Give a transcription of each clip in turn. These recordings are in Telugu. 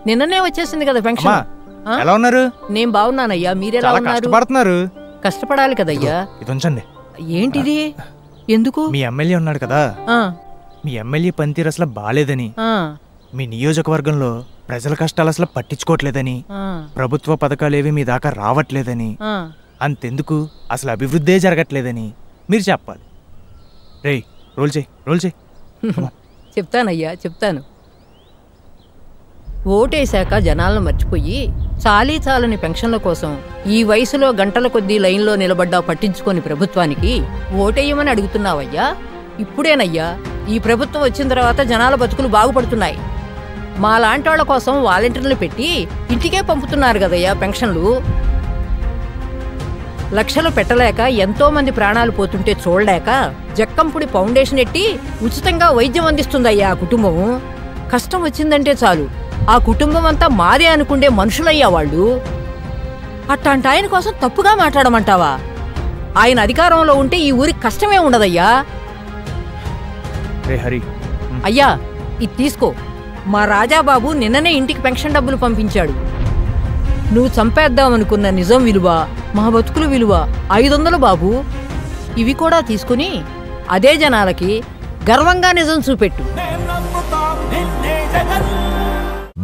నిన్ననే వచ్చేసింది కదా పెన్షన్. ఎలా ఉన్నారు? నేను బాగున్నానయ్యా, మీరెలా ఉన్నారు? కష్టపడాలి కదయ్యా. ఇది ఉంచండి. ఏంటిది? ఎందుకు? మీ ఎమ్మెల్యే ఉన్నాడు కదా, మీ ఎమ్మెల్యే పనితీరు అసలు బాలేదని, మీ నియోజకవర్గంలో ప్రజల కష్టాలు అసలు పట్టించుకోవట్లేదని, ప్రభుత్వ పథకాలేవి మీ దాకా రావట్లేదని, అంతెందుకు అసలు అభివృద్ధే జరగట్లేదని మీరు చెప్పాలి. రే రోల్ చేయి. చెప్తానయ్యా, చెప్తాను. ఓటేశాక జనాలను మర్చిపోయి చాలని పెన్షన్ల కోసం ఈ వయసులో గంటల కొద్దీ లైన్లో నిలబడ్డా పట్టించుకోని ప్రభుత్వానికి ఓటేయమని అడుగుతున్నావయ్యా? ఇప్పుడేనయ్యా ఈ ప్రభుత్వం వచ్చిన తర్వాత జనాల బతుకులు బాగుపడుతున్నాయి. మా లాంటి కోసం వాలంటీర్లు పెట్టి ఇంటికే పంపుతున్నారు కదయ్యా పెన్షన్లు. లక్షలు పెట్టలేక ఎంతో మంది ప్రాణాలు పోతుంటే చూడలేక జక్కంపూడి ఫౌండేషన్ ఎట్టి ఉచితంగా వైద్యం అందిస్తుందయ్యా ఆ కుటుంబం. కష్టం వచ్చిందంటే చాలు ఆ కుటుంబం అంతా మాదే అనుకుండే మనుషులయ్యా వాళ్ళు. అట్లాంటి ఆయన కోసం తప్పుగా మాట్లాడమంటావా? ఆయన అధికారంలో ఉంటే ఈ ఊరికి కష్టమే ఉండదయ్యా. అయ్యా ఇది తీసుకో. మా రాజాబాబు నిన్ననే ఇంటికి పెన్షన్ డబ్బులు పంపించాడు. నువ్వు చంపేద్దామనుకున్న నిజం విలువ, మా బతుకుల విలువ 500 బాబు. ఇవి కూడా తీసుకుని అదే జనాలకి గర్వంగా నిజం చూపెట్టు.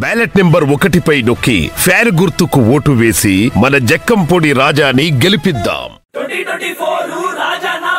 బ్యాలెట్ నెంబర్ 1పై నొక్కి ఫ్యాన్ గుర్తుకు ఓటు వేసి మన జక్కంపూడి రాజాని గెలిపిద్దాం. 2024 రాజా నా